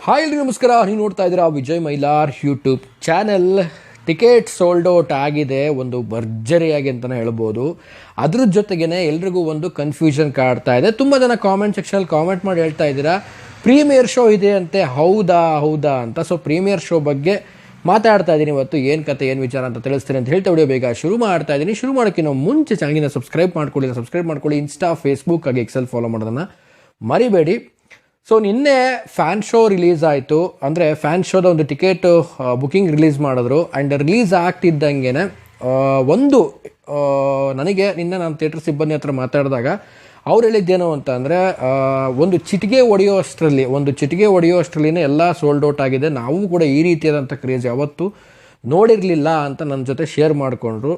Hi ಎಲ್ರಿಗೂ ನಮಸ್ಕಾರ. ನೀವು ನೋಡ್ತಾ ಇದ್ದೀರಾ Vijay Mylar YouTube channel. Ticket sold out ಆಗಿದೆ, ಒಂದು ಭರ್ಜರಿಯಾಗಿ ಅಂತಲೇ ಹೇಳ್ಬೋದು. ಅದ್ರ ಜೊತೆಗೇ ಎಲ್ರಿಗೂ ಒಂದು ಕನ್ಫ್ಯೂಷನ್ ಕಾಡ್ತಾ ಇದೆ. ತುಂಬ ಜನ ಕಾಮೆಂಟ್ ಸೆಕ್ಷನಲ್ಲಿ ಕಾಮೆಂಟ್ ಮಾಡಿ ಹೇಳ್ತಾ ಇದ್ದೀರಾ ಪ್ರೀಮಿಯರ್ ಶೋ ಇದೆ ಅಂತೆ, ಹೌದಾ ಅಂತ. ಸೊ ಪ್ರೀಮಿಯರ್ ಶೋ ಬಗ್ಗೆ ಮಾತಾಡ್ತಾ ಇದ್ದೀನಿ ಇವತ್ತು. ಏನು ಕತೆ ಏನು ವಿಚಾರ ಅಂತ ತಿಳಿಸ್ತೀನಿ ಅಂತ ಹೇಳ್ತಾ ವಿಡಿಯೋ ಬೇಗ ಶುರು ಮಾಡ್ತಾ ಇದ್ದೀನಿ. ಶುರು ಮಾಡೋಕ್ಕಿಂತ ಮುಂಚೆ ಚಾನಲ್ನ ಸಬ್ಸ್ಕ್ರೈಬ್ ಮಾಡ್ಕೊಳ್ಳಿ. ಇನ್ಸ್ಟಾ, ಫೇಸ್ಬುಕ್ ಹಾಗೆ ಎಕ್ಸೆಲ್ ಫಾಲೋ ಮಾಡೋದನ್ನು ಮರಿಬೇಡಿ. ಸೊ ನಿನ್ನೆ ಫ್ಯಾನ್ ಶೋ ರಿಲೀಸ್ ಆಯಿತು. ಅಂದರೆ ಫ್ಯಾನ್ ಶೋದ ಒಂದು ಟಿಕೆಟ್ ಬುಕಿಂಗ್ ರಿಲೀಸ್ ಮಾಡಿದ್ರು. ಆ್ಯಂಡ್ ರಿಲೀಸ್ ಆಗ್ತಿದ್ದಂಗೆ ನನಗೆ ನಿನ್ನೆ ನಾನು ಥಿಯೇಟರ್ ಸಿಬ್ಬಂದಿ ಹತ್ರ ಮಾತಾಡಿದಾಗ ಅವ್ರು ಹೇಳಿದ್ದೇನು ಅಂತ ಅಂದರೆ, ಒಂದು ಚಿಟಿಕೆ ಹೊಡೆಯೋ ಅಷ್ಟರಲ್ಲಿನೇ ಎಲ್ಲ ಸೋಲ್ಡ್ ಔಟ್ ಆಗಿದೆ, ನಾವು ಕೂಡ ಈ ರೀತಿಯಾದಂಥ ಕ್ರೇಜ್ ಯಾವತ್ತೂ ನೋಡಿರಲಿಲ್ಲ ಅಂತ ನನ್ನ ಜೊತೆ ಶೇರ್ ಮಾಡಿಕೊಂಡ್ರು.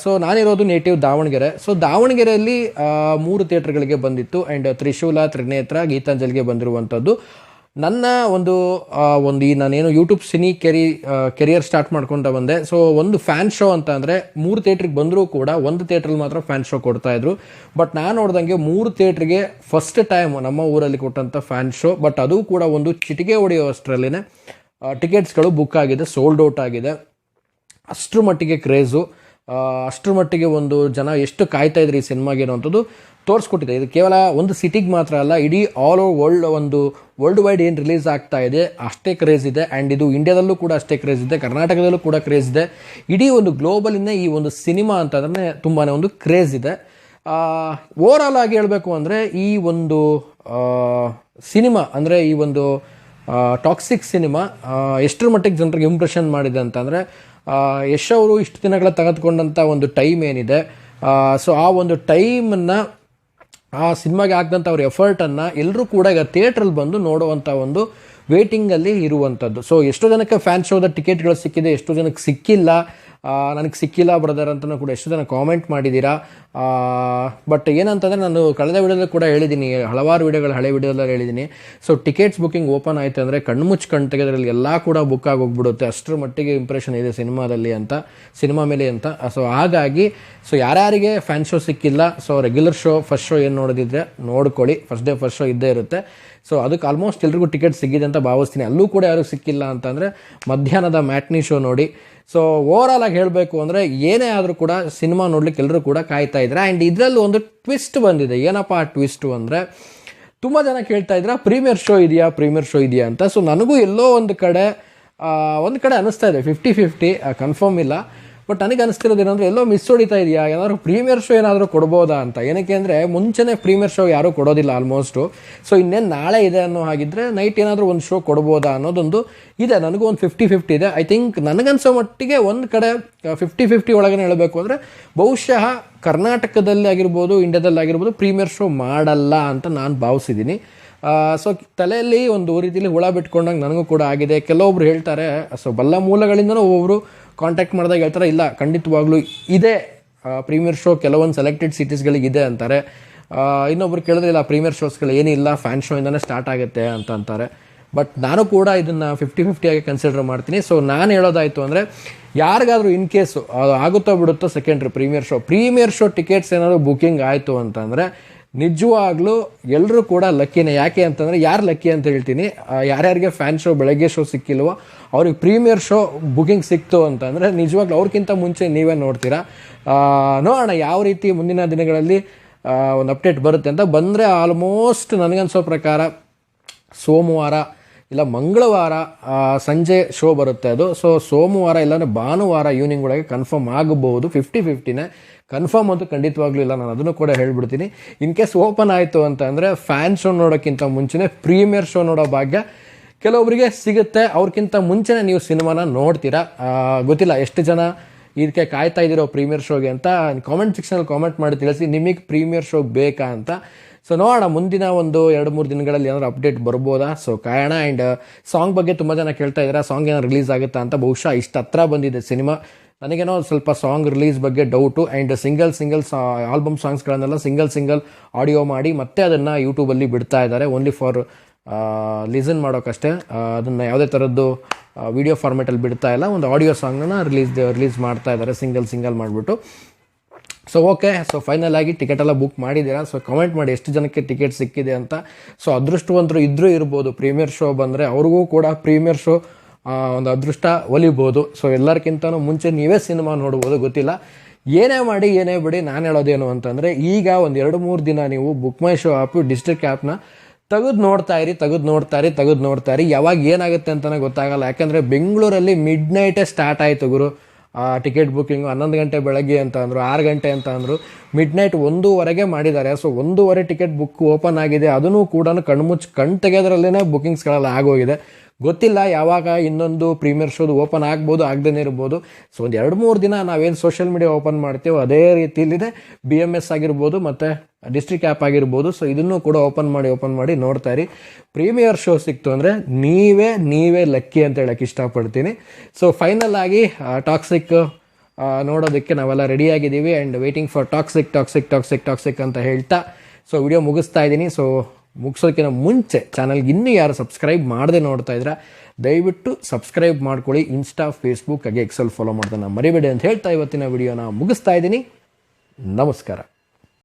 ಸೊ ನಾನಿರೋದು ನೇಟಿವ್ ದಾವಣಗೆರೆ. ಸೊ ದಾವಣಗೆರೆಯಲ್ಲಿ 3 ಥಿಯೇಟ್ರ್ಗಳಿಗೆ ಬಂದಿತ್ತು. ಆ್ಯಂಡ್ ತ್ರಿಶೂಲ, ತ್ರಿನೇತ್ರ, ಗೀತಾಂಜಲಿಗೆ ಬಂದಿರುವಂಥದ್ದು. ನನ್ನ ನಾನೇನು ಯೂಟ್ಯೂಬ್ ಸಿನಿ ಕೆರಿಯರ್ ಸ್ಟಾರ್ಟ್ ಮಾಡ್ಕೊತ ಬಂದೆ. ಸೊ ಒಂದು ಫ್ಯಾನ್ ಶೋ ಅಂತ ಅಂದರೆ 3 ಥಿಯೇಟ್ರಿಗೆ ಬಂದರೂ ಕೂಡ ಒಂದು ಥಿಯೇಟ್ರಲ್ಲಿ ಮಾತ್ರ ಫ್ಯಾನ್ ಶೋ ಕೊಡ್ತಾಯಿದ್ರು. ಬಟ್ ನಾನು ನೋಡ್ದಂಗೆ 3 ಥಿಯೇಟ್ರಿಗೆ ಫಸ್ಟ್ ಟೈಮ್ ನಮ್ಮ ಊರಲ್ಲಿ ಕೊಟ್ಟಂಥ ಫ್ಯಾನ್ ಶೋ. ಬಟ್ ಅದು ಕೂಡ ಒಂದು ಚಿಟಿಕೆ ಹೊಡೆಯೋ ಅಷ್ಟರಲ್ಲೇ ಟಿಕೆಟ್ಸ್ಗಳು ಬುಕ್ ಆಗಿದೆ, ಸೋಲ್ಡ್ ಔಟ್ ಆಗಿದೆ. ಅಷ್ಟರ ಮಟ್ಟಿಗೆ ಕ್ರೇಜು, ಅಷ್ಟರ ಮಟ್ಟಿಗೆ ಒಂದು ಜನ ಎಷ್ಟು ಕಾಯ್ತಾ ಇದ್ರು ಈ ಸಿನಿಮಾಗೆ ಅನ್ನೋಂಥದ್ದು ತೋರಿಸ್ಕೊಟ್ಟಿದೆ. ಇದು ಕೇವಲ ಒಂದು ಸಿಟಿಗೆ ಮಾತ್ರ ಅಲ್ಲ, ಇಡೀ ಆಲ್ ಓವರ್ ವರ್ಲ್ಡ್ ವೈಡ್ ಏನು ರಿಲೀಸ್ ಆಗ್ತಾ ಇದೆ ಅಷ್ಟೇ ಕ್ರೇಜ್ ಇದೆ. ಆ್ಯಂಡ್ ಇದು ಇಂಡಿಯಾದಲ್ಲೂ ಕೂಡ ಅಷ್ಟೇ ಕ್ರೇಜ್ ಇದೆ, ಕರ್ನಾಟಕದಲ್ಲೂ ಕೂಡ ಕ್ರೇಜ್ ಇದೆ. ಇಡೀ ಒಂದು ಗ್ಲೋಬಲಿಂದ ಈ ಒಂದು ಸಿನಿಮಾ ಅಂತಂದರೆ ತುಂಬಾ ಒಂದು ಕ್ರೇಜ್ ಇದೆ. ಓವರಾಲ್ ಆಗಿ ಹೇಳಬೇಕು ಅಂದರೆ ಈ ಒಂದು ಸಿನಿಮಾ ಅಂದರೆ ಈ ಒಂದು ಟಾಕ್ಸಿಕ್ ಸಿನಿಮಾ ಎಷ್ಟರ ಮಟ್ಟಿಗೆ ಜನರಿಗೆ ಇಂಪ್ರೆಷನ್ ಮಾಡಿದೆ ಅಂತಂದರೆ, ಯಶ್ ಅವರು ಇಷ್ಟು ದಿನಗಳ ತೆಗೆದುಕೊಂಡಂಥ ಒಂದು ಟೈಮ್ ಏನಿದೆ, ಸೊ ಆ ಒಂದು ಟೈಮನ್ನು, ಆ ಸಿನಿಮಾಗೆ ಹಾಕಿದಂಥ ಅವ್ರ ಎಫರ್ಟನ್ನು ಎಲ್ಲರೂ ಕೂಡ ಈಗ ಥಿಯೇಟ್ರಲ್ಲಿ ಬಂದು ನೋಡುವಂಥ ಒಂದು ವೇಟಿಂಗಲ್ಲಿ ಇರುವಂಥದ್ದು. ಸೊ ಎಷ್ಟೋ ಜನಕ್ಕೆ ಫ್ಯಾನ್ ಶೋದ ಟಿಕೆಟ್ಗಳು ಸಿಕ್ಕಿದೆ, ಎಷ್ಟೋ ಜನಕ್ಕೆ ಸಿಕ್ಕಿಲ್ಲ. ನನಗೆ ಸಿಕ್ಕಿಲ್ಲ ಬ್ರದರ್ ಅಂತಲೂ ಕೂಡ ಎಷ್ಟೋ ಜನ ಕಾಮೆಂಟ್ ಮಾಡಿದ್ದೀರಾ. ಬಟ್ ಏನಂತಂದರೆ, ನಾನು ಕಳೆದ ವಿಡಿಯೋದಲ್ಲಿ ಕೂಡ ಹೇಳಿದ್ದೀನಿ, ಹಲವಾರು ಹಳೆ ವಿಡಿಯೋದಲ್ಲಿ ಹೇಳಿದ್ದೀನಿ. ಸೊ ಟಿಕೆಟ್ಸ್ ಬುಕ್ಕಿಂಗ್ ಓಪನ್ ಆಯಿತು ಅಂದರೆ ಕಣ್ಣು ತೆಗೆದ್ರಲ್ಲಿ ಎಲ್ಲ ಕೂಡ ಬುಕ್ ಆಗೋಗ್ಬಿಡುತ್ತೆ, ಅಷ್ಟರ ಮಟ್ಟಿಗೆ ಇಂಪ್ರೆಷನ್ ಇದೆ ಸಿನಿಮಾ ಮೇಲೆ ಅಂತ. ಸೊ ಹಾಗಾಗಿ ಯಾರ್ಯಾರಿಗೆ ಫ್ಯಾನ್ ಶೋ ಸಿಕ್ಕಿಲ್ಲ, so regular show first show ಏನು ನೋಡೋದಿದ್ರೆ ನೋಡ್ಕೊಳ್ಳಿ, ಫಸ್ಟ್ ಡೇ ಫಸ್ಟ್ ಶೋ ಇದ್ದೇ ಇರುತ್ತೆ. ಸೊ ಅದಕ್ಕೆ ಆಲ್ಮೋಸ್ಟ್ ಎಲ್ರಿಗೂ ಟಿಕೆಟ್ ಸಿಗಿದೆ ಅಂತ ಭಾವಿಸ್ತೀನಿ. ಅಲ್ಲೂ ಕೂಡ ಯಾರಿಗೂ ಸಿಕ್ಕಿಲ್ಲ ಅಂತಂದರೆ ಮಧ್ಯಾಹ್ನದ ಮ್ಯಾಟ್ನಿ ಶೋ ನೋಡಿ. ಸೊ ಓವರಾಲ್ ಆಗಿ ಹೇಳಬೇಕು ಅಂದರೆ, ಏನೇ ಆದರೂ ಕೂಡ ಸಿನಿಮಾ ನೋಡ್ಲಿಕ್ಕೆ ಎಲ್ಲರೂ ಕೂಡ ಕಾಯ್ತಾ ಇದ್ದಾರೆ. ಆ್ಯಂಡ್ ಇದರಲ್ಲಿ ಒಂದು ಟ್ವಿಸ್ಟ್ ಬಂದಿದೆ. ಏನಪ್ಪ ಆ ಟ್ವಿಸ್ಟು ಅಂದರೆ, ತುಂಬ ಜನ ಕೇಳ್ತಾ ಇದ್ದಾರೆ ಪ್ರೀಮಿಯರ್ ಶೋ ಇದೆಯಾ ಅಂತ. ಸೊ ನನಗೂ ಎಲ್ಲೋ ಒಂದು ಕಡೆ ಅನ್ನಿಸ್ತಾ ಇದೆ, 50-50 ಕನ್ಫರ್ಮ್ ಇಲ್ಲ. ಬಟ್ ನನಗೆ ಅನಿಸ್ತಿರೋದು ಏನಂದರೆ, ಎಲ್ಲೋ ಮಿಸ್ ಹೊಡಿತಾ ಇದೆಯಾ, ಏನಾದರೂ ಪ್ರೀಮಿಯರ್ ಶೋ ಏನಾದರೂ ಕೊಡ್ಬೋದಾ ಅಂತ. ಏನಕ್ಕೆ ಅಂದರೆ, ಮುಂಚೆನೇ ಪ್ರೀಮಿಯರ್ ಶೋ ಯಾರೂ ಕೊಡೋದಿಲ್ಲ ಆಲ್ಮೋಸ್ಟು. ಸೊ ಇನ್ನೇನು ನಾಳೆ ಇದೆ ಅನ್ನೋ ಹಾಗಿದ್ರೆ ನೈಟ್ ಏನಾದರೂ ಒಂದು ಶೋ ಕೊಡ್ಬೋದಾ ಅನ್ನೋದೊಂದು ಇದೆ. ನನಗೂ ಒಂದು 50-50 ಇದೆ. ಐ ಥಿಂಕ್ ನನಗನ್ಸೋ ಮಟ್ಟಿಗೆ ಒಂದು ಕಡೆ 50-50 ಒಳಗಡೆ ಹೇಳಬೇಕು ಅಂದರೆ, ಬಹುಶಃ ಕರ್ನಾಟಕದಲ್ಲಿ ಆಗಿರ್ಬೋದು, ಇಂಡಿಯಾದಲ್ಲಿ ಆಗಿರ್ಬೋದು ಪ್ರೀಮಿಯರ್ ಶೋ ಮಾಡಲ್ಲ ಅಂತ ನಾನು ಭಾವಿಸಿದ್ದೀನಿ. ಸೊ ತಲೆಯಲ್ಲಿ ಒಂದು ರೀತಿಯಲ್ಲಿ ಹುಳ ಬಿಟ್ಕೊಂಡಂಗೆ ನನಗೂ ಕೂಡ ಆಗಿದೆ. ಕೆಲವೊಬ್ರು ಹೇಳ್ತಾರೆ, ಸೊ ಬಲ್ಲ ಮೂಲಗಳಿಂದನೂ ಒಬ್ಬೊಬ್ರು ಕಾಂಟ್ಯಾಕ್ಟ್ ಮಾಡಿದಾಗ ಹೇಳ್ತಾರೆ, ಇಲ್ಲ ಖಂಡಿತವಾಗ್ಲೂ ಇದೆ ಪ್ರೀಮಿಯರ್ ಶೋ, ಕೆಲವೊಂದು ಸೆಲೆಕ್ಟೆಡ್ ಸಿಟೀಸ್ಗಳಿಗೆ ಇದೆ ಅಂತಾರೆ. ಇನ್ನೊಬ್ರು ಕೇಳಿದ್ರೆ, ಇಲ್ಲ ಪ್ರೀಮಿಯರ್ ಶೋಸ್ಗಳು ಏನಿಲ್ಲ, ಫ್ಯಾನ್ ಶೋ ಇಂದನೇ ಸ್ಟಾರ್ಟ್ ಆಗುತ್ತೆ ಅಂತ ಅಂತಾರೆ. ಬಟ್ ನಾನು ಕೂಡ ಇದನ್ನು 50-50 ಆಗಿ ಕನ್ಸಿಡರ್ ಮಾಡ್ತೀನಿ. ಸೊ ನಾನು ಹೇಳೋದಾಯಿತು ಅಂದರೆ, ಯಾರಿಗಾದರೂ ಇನ್ ಕೇಸು ಆಗುತ್ತೋ ಬಿಡುತ್ತೋ ಸೆಕೆಂಡ್ರಿ ಪ್ರೀಮಿಯರ್ ಶೋ ಟಿಕೆಟ್ಸ್ ಏನಾದರೂ ಬುಕ್ಕಿಂಗ್ ಆಯಿತು ಅಂತಂದರೆ ನಿಜವಾಗ್ಲೂ ಎಲ್ಲರೂ ಕೂಡ ಲಕ್ಕಿನೇ. ಯಾಕೆ ಅಂತಂದರೆ, ಯಾರು ಲಕ್ಕಿ ಅಂತ ಹೇಳ್ತೀನಿ, ಯಾರ್ಯಾರಿಗೆ ಫ್ಯಾನ್ ಶೋ ಬೆಳಗ್ಗೆ ಶೋ ಸಿಕ್ಕಿಲ್ವೋ ಅವ್ರಿಗೆ ಪ್ರೀಮಿಯರ್ ಶೋ ಬುಕಿಂಗ್ ಸಿಕ್ತು ಅಂತಂದರೆ ನಿಜವಾಗ್ಲೂ ಅವ್ರಿಗಿಂತ ಮುಂಚೆ ನೀವೇ ನೋಡ್ತೀರಾ. ನೋಡೋಣ ಯಾವ ರೀತಿ ಮುಂದಿನ ದಿನಗಳಲ್ಲಿ ಒಂದು ಅಪ್ಡೇಟ್ ಬರುತ್ತೆ ಅಂತ. ಬಂದರೆ ಆಲ್ಮೋಸ್ಟ್ ನನಗನ್ಸೋ ಪ್ರಕಾರ ಸೋಮವಾರ ಇಲ್ಲ ಮಂಗಳವಾರ ಸಂಜೆ ಶೋ ಬರುತ್ತೆ ಅದು. ಸೊ ಸೋಮವಾರ ಇಲ್ಲಾಂದರೆ ಭಾನುವಾರ ಈವ್ನಿಂಗ್ ಒಳಗೆ ಕನ್ಫರ್ಮ್ ಆಗಬಹುದು. 50-50ನೇ, ಕನ್ಫರ್ಮ್ ಅಂತೂ ಖಂಡಿತವಾಗ್ಲೂ ಇಲ್ಲ. ನಾನು ಅದನ್ನು ಕೂಡ ಹೇಳ್ಬಿಡ್ತೀನಿ. ಇನ್ ಕೇಸ್ ಓಪನ್ ಆಯಿತು ಅಂತ ಅಂದರೆ, ಫ್ಯಾನ್ ಶೋ ನೋಡೋಕ್ಕಿಂತ ಮುಂಚೆನೇ ಪ್ರೀಮಿಯರ್ ಶೋ ನೋಡೋ ಭಾಗ್ಯ ಕೆಲವೊಬ್ಬರಿಗೆ ಸಿಗುತ್ತೆ. ಅವ್ರಿಗಿಂತ ಮುಂಚೆನೇ ನೀವು ಸಿನಿಮಾನ ನೋಡ್ತೀರಾ. ಗೊತ್ತಿಲ್ಲ ಎಷ್ಟು ಜನ ಇದಕ್ಕೆ ಕಾಯ್ತಾ ಇದ್ದೀರೋ ಪ್ರೀಮಿಯರ್ ಶೋಗೆ ಅಂತ. ಕಾಮೆಂಟ್ ಸೆಕ್ಷನಲ್ಲಿ ಕಾಮೆಂಟ್ ಮಾಡಿ ತಿಳಿಸಿ, ನಿಮಗೆ ಪ್ರೀಮಿಯರ್ ಶೋ ಬೇಕಾ ಅಂತ. ಸೊ ನೋಡೋಣ, ಮುಂದಿನ ಒಂದು 2-3 ದಿನಗಳಲ್ಲಿ ಏನಾದರೂ ಅಪ್ಡೇಟ್ ಬರ್ಬೋದಾ. ಸೊ ಕಾಯೋಣ. ಆ್ಯಂಡ್ ಸಾಂಗ್ ಬಗ್ಗೆ ತುಂಬ ಜನ ಕೇಳ್ತಾ ಇದ್ದಾರೆ, ಸಾಂಗ್ ಏನೋ ರಿಲೀಸ್ ಆಗುತ್ತಾ ಅಂತ. ಬಹುಶಃ ಇಷ್ಟು ಹತ್ರ ಬಂದಿದೆ ಸಿನಿಮಾ, ನನಗೇನೋ ಸ್ವಲ್ಪ ಸಾಂಗ್ ರಿಲೀಸ್ ಬಗ್ಗೆ ಡೌಟು. ಆ್ಯಂಡ್ ಸಿಂಗಲ್ ಆಲ್ಬಮ್ ಸಾಂಗ್ಸ್ಗಳನ್ನೆಲ್ಲ ಸಿಂಗಲ್ ಆಡಿಯೋ ಮಾಡಿ ಮತ್ತೆ ಅದನ್ನು ಯೂಟ್ಯೂಬಲ್ಲಿ ಬಿಡ್ತಾ ಇದ್ದಾರೆ, ಓನ್ಲಿ ಫಾರ್ ಲಿಸನ್ ಮಾಡೋಕ್ಕಷ್ಟೇ. ಅದನ್ನು ಯಾವುದೇ ಥರದ್ದು ವಿಡಿಯೋ ಫಾರ್ಮೇಟಲ್ಲಿ ಬಿಡ್ತಾ ಇಲ್ಲ, ಒಂದು ಆಡಿಯೋ ಸಾಂಗನ್ನು ರಿಲೀಸ್ ಮಾಡ್ತಾ ಇದ್ದಾರೆ ಸಿಂಗಲ್ ಮಾಡಿಬಿಟ್ಟು. ಸೊ ಓಕೆ, ಸೊ ಫೈನಲ್ ಆಗಿ ಟಿಕೆಟ್ ಎಲ್ಲ ಬುಕ್ ಮಾಡಿದ್ದೀರಾ. ಸೊ ಕಮೆಂಟ್ ಮಾಡಿ ಎಷ್ಟು ಜನಕ್ಕೆ ಟಿಕೆಟ್ ಸಿಕ್ಕಿದೆ ಅಂತ. ಸೊ ಅದೃಷ್ಟವಂತರು ಇದ್ರೂ ಇರ್ಬೋದು, ಪ್ರೀಮಿಯರ್ ಶೋ ಬಂದರೆ ಅವ್ರಿಗೂ ಕೂಡ ಪ್ರೀಮಿಯರ್ ಶೋ ಒಂದು ಅದೃಷ್ಟ ಒಲಿಬೋದು. ಸೊ ಎಲ್ಲರಿಗಿಂತನೂ ಮುಂಚೆ ನೀವೇ ಸಿನಿಮಾ ನೋಡ್ಬೋದು, ಗೊತ್ತಿಲ್ಲ. ಏನೇ ಮಾಡಿ ಏನೇ ಬಿಡಿ, ನಾನು ಹೇಳೋದೇನು ಅಂತಂದರೆ, ಈಗ ಒಂದು 2-3 ದಿನ ನೀವು ಬುಕ್ ಮೈ ಶೋ ಆ್ಯಪು, ಡಿಸ್ಟ್ರಿಕ್ಟ್ ಆ್ಯಪ್ನ ತೆಗೆದು ನೋಡ್ತಾ ಇರಿ. ಯಾವಾಗ ಏನಾಗುತ್ತೆ ಅಂತಲೇ ಗೊತ್ತಾಗಲ್ಲ. ಯಾಕಂದರೆ ಬೆಂಗಳೂರಲ್ಲಿ ಮಿಡ್ ನೈಟೇ ಸ್ಟಾರ್ಟ್ ಆಯಿತು ಗುರು ಟಿಕೆಟ್ ಬುಕ್ಕಿಂಗು. 11 ಗಂಟೆ ಬೆಳಗ್ಗೆ ಅಂತ ಅಂದರು, 6 ಗಂಟೆ ಅಂತ ಅಂದರು, ಮಿಡ್ ನೈಟ್ 1:15 ಮಾಡಿದ್ದಾರೆ. ಸೊ 1:15 ಟಿಕೆಟ್ ಬುಕ್ ಓಪನ್ ಆಗಿದೆ. ಅದನ್ನು ಕೂಡ ಕಣ್ಣು ತೆಗೆಯೋದ್ರಲ್ಲೇ ಬುಕ್ಕಿಂಗ್ಸ್ಗಳೆಲ್ಲ ಆಗೋಗಿದೆ. ಗೊತ್ತಿಲ್ಲ ಯಾವಾಗ ಇನ್ನೊಂದು ಪ್ರೀಮಿಯರ್ ಶೋದು ಓಪನ್ ಆಗ್ಬೋದು, ಆಗದೇ ಇರ್ಬೋದು. ಸೊ ಒಂದು 2-3 ದಿನ ನಾವೇನು ಸೋಷಿಯಲ್ ಮೀಡಿಯಾ ಓಪನ್ ಮಾಡ್ತೀವೋ ಅದೇ ರೀತಿಯಲ್ಲಿದೆ BMS ಆಗಿರ್ಬೋದು ಮತ್ತು ಡಿಸ್ಟ್ರಿಕ್ಟ್ ಆ್ಯಪ್ ಆಗಿರ್ಬೋದು. ಸೊ ಇದನ್ನು ಕೂಡ ಓಪನ್ ಮಾಡಿ ನೋಡ್ತಾ ಇರಿ. ಪ್ರೀಮಿಯರ್ ಶೋ ಸಿಕ್ತು ಅಂದರೆ ನೀವೇ ಲಕ್ಕಿ ಅಂತ ಹೇಳಕ್ಕೆ ಇಷ್ಟಪಡ್ತೀನಿ. ಸೊ ಫೈನಲ್ ಆಗಿ ಟಾಕ್ಸಿಕ್ ನೋಡೋದಕ್ಕೆ ನಾವೆಲ್ಲ ರೆಡಿಯಾಗಿದ್ದೀವಿ ಆ್ಯಂಡ್ ವೇಟಿಂಗ್ ಫಾರ್ ಟಾಕ್ಸಿಕ್ ಅಂತ ಹೇಳ್ತಾ ಸೊ ವಿಡಿಯೋ ಮುಗಿಸ್ತಾ ಇದ್ದೀನಿ. ಸೊ ಮುಗಿಸೋದಕ್ಕಿಂತ ಮುಂಚೆ ಚಾನಲ್ಗೆ ಇನ್ನೂ ಯಾರು ಸಬ್ಸ್ಕ್ರೈಬ್ ಮಾಡದೆ ನೋಡ್ತಾ ಇದ್ರೆ ದಯವಿಟ್ಟು ಸಬ್ಸ್ಕ್ರೈಬ್ ಮಾಡ್ಕೊಳ್ಳಿ. ಇನ್ಸ್ಟಾ, ಫೇಸ್ಬುಕ್ ಹಾಗೆ ಎಕ್ಸೆಲ್ ಫಾಲೋ ಮಾಡೋದನ್ನು ಮರಿಬೇಡಿ ಅಂತ ಹೇಳ್ತಾ ಇವತ್ತಿನ ವಿಡಿಯೋನ ಮುಗಿಸ್ತಾ ಇದ್ದೀನಿ. ನಮಸ್ಕಾರ.